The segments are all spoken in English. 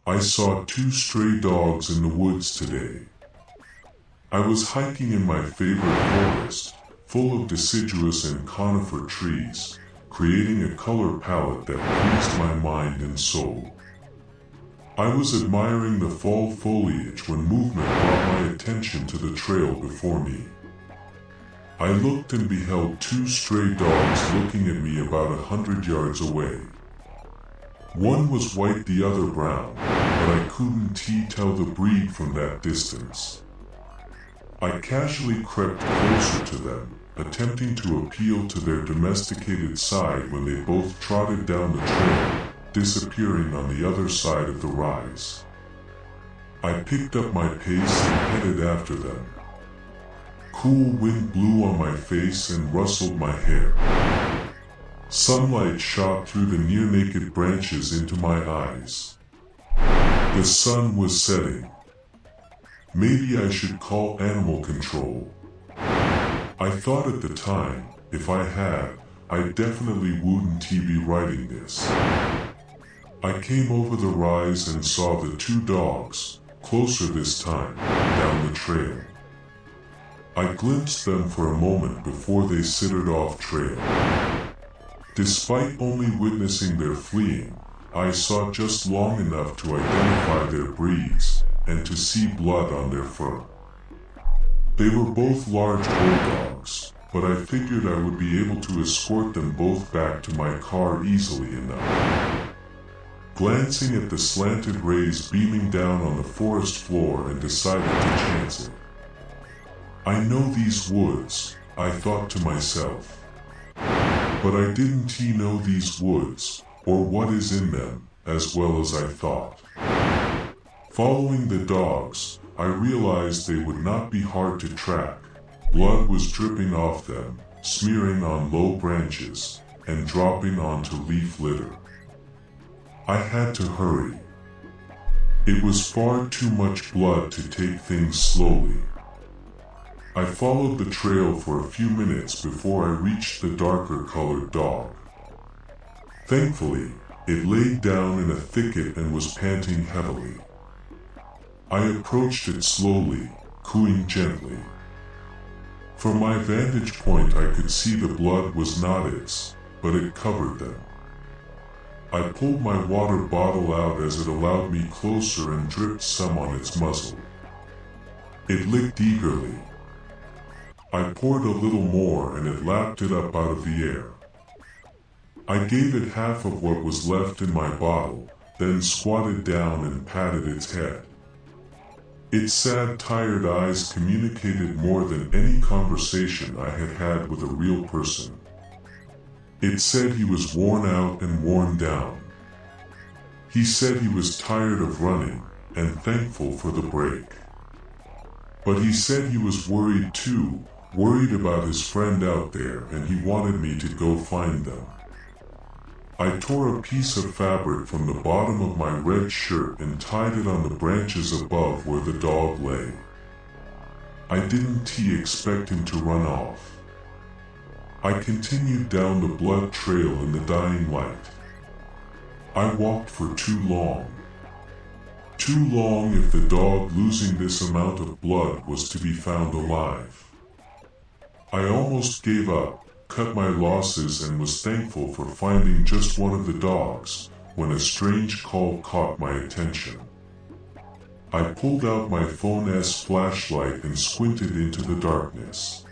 I saw two stray dogs in the woods today. I was hiking in my favorite forest, full of deciduous and conifer trees, creating a color palette that pleased my mind and soul. I was admiring the fall foliage when movement brought my attention to the trail before me. I looked and beheld two stray dogs looking at me about 100 yards away. One was white, the other brown, but I couldn't tell the breed from that distance. I casually crept closer to them, attempting to appeal to their domesticated side when they both trotted down the trail, disappearing on the other side of the rise. I picked up my pace and headed after them. Cool wind blew on my face and rustled my hair. Sunlight shot through the near-naked branches into my eyes. The sun was setting. Maybe I should call animal control. I thought at the time, if I had, I definitely wouldn't be writing this. I came over the rise and saw the two dogs, closer this time, down the trail. I glimpsed them for a moment before they skittered off trail. Despite only witnessing their fleeing, I saw just long enough to identify their breeds and to see blood on their fur. They were both large bulldogs, but I figured I would be able to escort them both back to my car easily enough. Glancing at the slanted rays beaming down on the forest floor, and decided to chance it. I know these woods, I thought to myself. But I didn't know these woods, or what is in them, as well as I thought. Following the dogs, I realized they would not be hard to track. Blood was dripping off them, smearing on low branches, and dropping onto leaf litter. I had to hurry. It was far too much blood to take things slowly. I followed the trail for a few minutes before I reached the darker colored dog. Thankfully, it laid down in a thicket and was panting heavily. I approached it slowly, cooing gently. From my vantage point I could see the blood was not its, but it covered them. I pulled my water bottle out as it allowed me closer and dripped some on its muzzle. It licked eagerly. I poured a little more and it lapped it up out of the air. I gave it half of what was left in my bottle, then squatted down and patted its head. Its sad, tired eyes communicated more than any conversation I had had with a real person. It said he was worn out and worn down. He said he was tired of running and thankful for the break. But he said he was worried too, worried about his friend out there, and he wanted me to go find them. I tore a piece of fabric from the bottom of my red shirt and tied it on the branches above where the dog lay. I didn't expect him to run off. I continued down the blood trail in the dying light. I walked for too long. Too long if the dog losing this amount of blood was to be found alive. I almost gave up, cut my losses, and was thankful for finding just one of the dogs, when a strange call caught my attention. I pulled out my phone's flashlight and squinted into the darkness.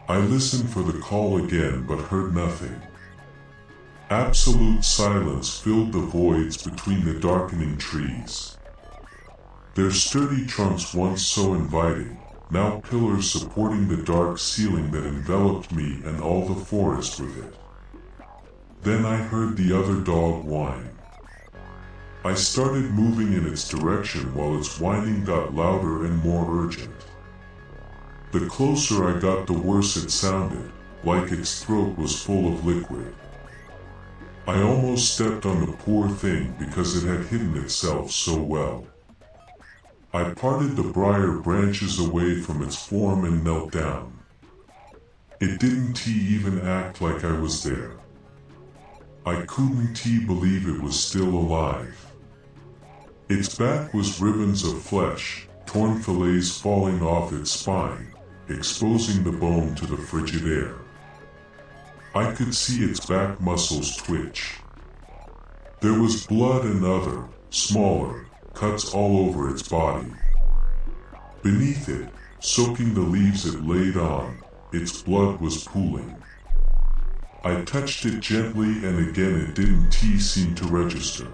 I listened for the call again but heard nothing. Absolute silence filled the voids between the darkening trees. Their sturdy trunks, once so inviting, now pillars supporting the dark ceiling that enveloped me and all the forest with it. Then I heard the other dog whine. I started moving in its direction while its whining got louder and more urgent. The closer I got, the worse it sounded, like its throat was full of liquid. I almost stepped on the poor thing because it had hidden itself so well. I parted the briar branches away from its form and knelt down. It didn't even act like I was there. I couldn't believe it was still alive. Its back was ribbons of flesh, torn fillets falling off its spine, exposing the bone to the frigid air. I could see its back muscles twitch. There was blood and other, smaller, cuts all over its body. Beneath it, soaking the leaves it laid on, its blood was pooling. I touched it gently and again it didn't seem to register.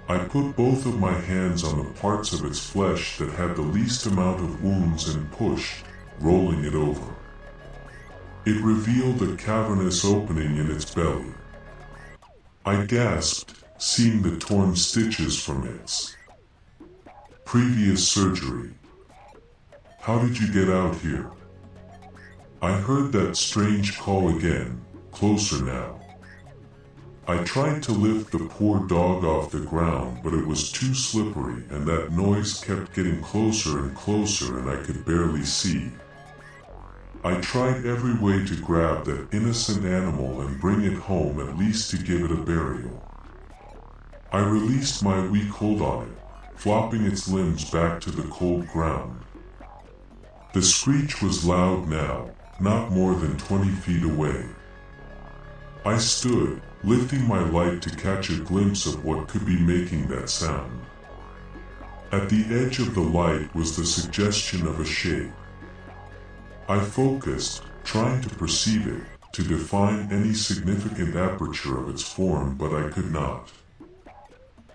I put both of my hands on the parts of its flesh that had the least amount of wounds and pushed, rolling it over. It revealed a cavernous opening in its belly. I gasped, seeing the torn stitches from its previous surgery. How did you get out here? I heard that strange call again, closer now. I tried to lift the poor dog off the ground, but it was too slippery and that noise kept getting closer and closer and I could barely see. I tried every way to grab that innocent animal and bring it home at least to give it a burial. I released my weak hold on it, flopping its limbs back to the cold ground. The screech was loud now, not more than 20 feet away. I stood, lifting my light to catch a glimpse of what could be making that sound. At the edge of the light was the suggestion of a shape. I focused, trying to perceive it, to define any significant aperture of its form, but I could not.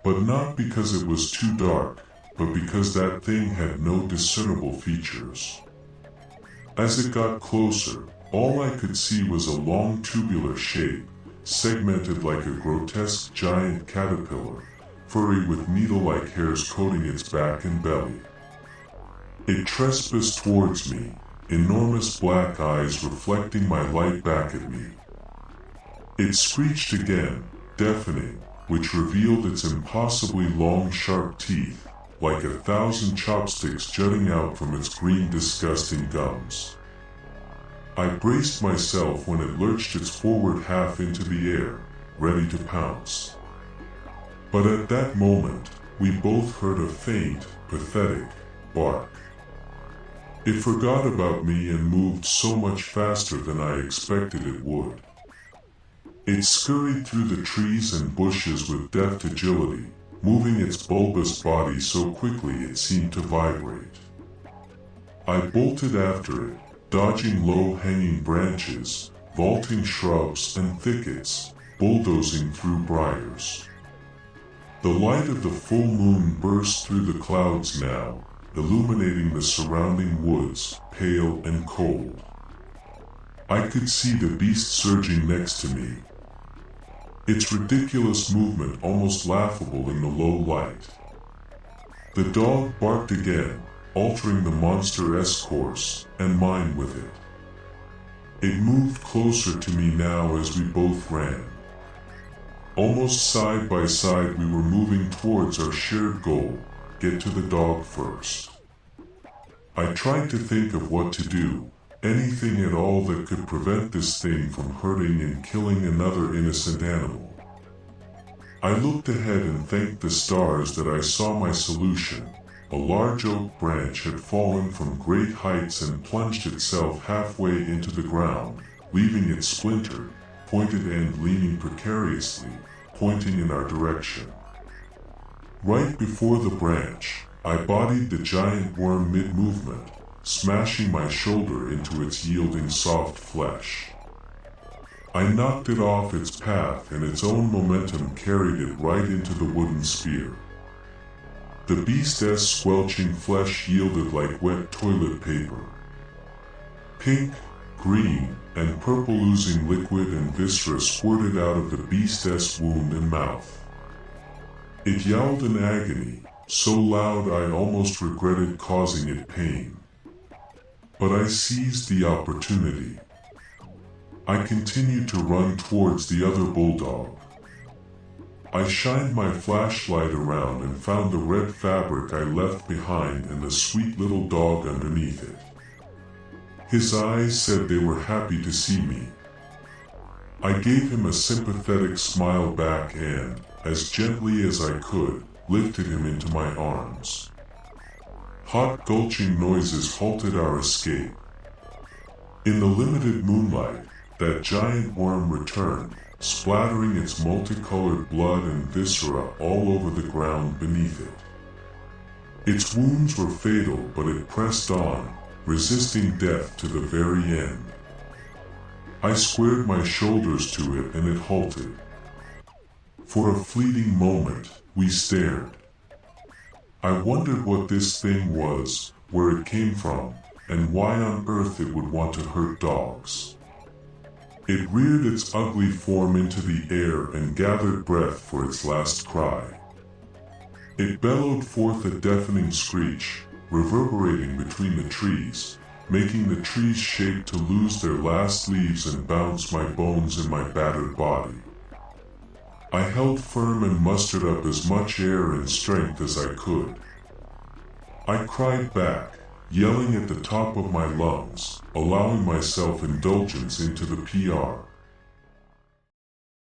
But not because it was too dark, but because that thing had no discernible features. As it got closer, all I could see was a long tubular shape, segmented like a grotesque giant caterpillar, furry with needle-like hairs coating its back and belly. It trespassed towards me, enormous black eyes reflecting my light back at me. It screeched again, deafening, which revealed its impossibly long sharp teeth, like 1,000 chopsticks jutting out from its green disgusting gums. I braced myself when it lurched its forward half into the air, ready to pounce. But at that moment, we both heard a faint, pathetic bark. It forgot about me and moved so much faster than I expected it would. It scurried through the trees and bushes with deft agility, moving its bulbous body so quickly it seemed to vibrate. I bolted after it, dodging low-hanging branches, vaulting shrubs and thickets, bulldozing through briars. The light of the full moon burst through the clouds now, illuminating the surrounding woods, pale and cold. I could see the beast surging next to me, its ridiculous movement almost laughable in the low light. The dog barked again, altering the monster-esque course, and mine with it. It moved closer to me now as we both ran. Almost side by side we were moving towards our shared goal, get to the dog first. I tried to think of what to do, anything at all that could prevent this thing from hurting and killing another innocent animal. I looked ahead and thanked the stars that I saw my solution. A large oak branch had fallen from great heights and plunged itself halfway into the ground, leaving it splintered, pointed end leaning precariously, pointing in our direction. Right before the branch, I bodied the giant worm mid-movement, smashing my shoulder into its yielding soft flesh. I knocked it off its path and its own momentum carried it right into the wooden spear. The beast's squelching flesh yielded like wet toilet paper. Pink, green, and purple oozing liquid and viscera squirted out of the beast's wound and mouth. It yowled in agony, so loud I almost regretted causing it pain. But I seized the opportunity. I continued to run towards the other bulldog. I shined my flashlight around and found the red fabric I left behind and the sweet little dog underneath it. His eyes said they were happy to see me. I gave him a sympathetic smile back and, as gently as I could, lifted him into my arms. Hot gulching noises halted our escape. In the limited moonlight, that giant worm returned, splattering its multicolored blood and viscera all over the ground beneath it. Its wounds were fatal, but it pressed on, resisting death to the very end. I squared my shoulders to it and it halted. For a fleeting moment, we stared. I wondered what this thing was, where it came from, and why on earth it would want to hurt dogs. It reared its ugly form into the air and gathered breath for its last cry. It bellowed forth a deafening screech, reverberating between the trees, making the trees shake to lose their last leaves and bounce my bones in my battered body. I held firm and mustered up as much air and strength as I could. I cried back, yelling at the top of my lungs, allowing myself indulgence into the PR.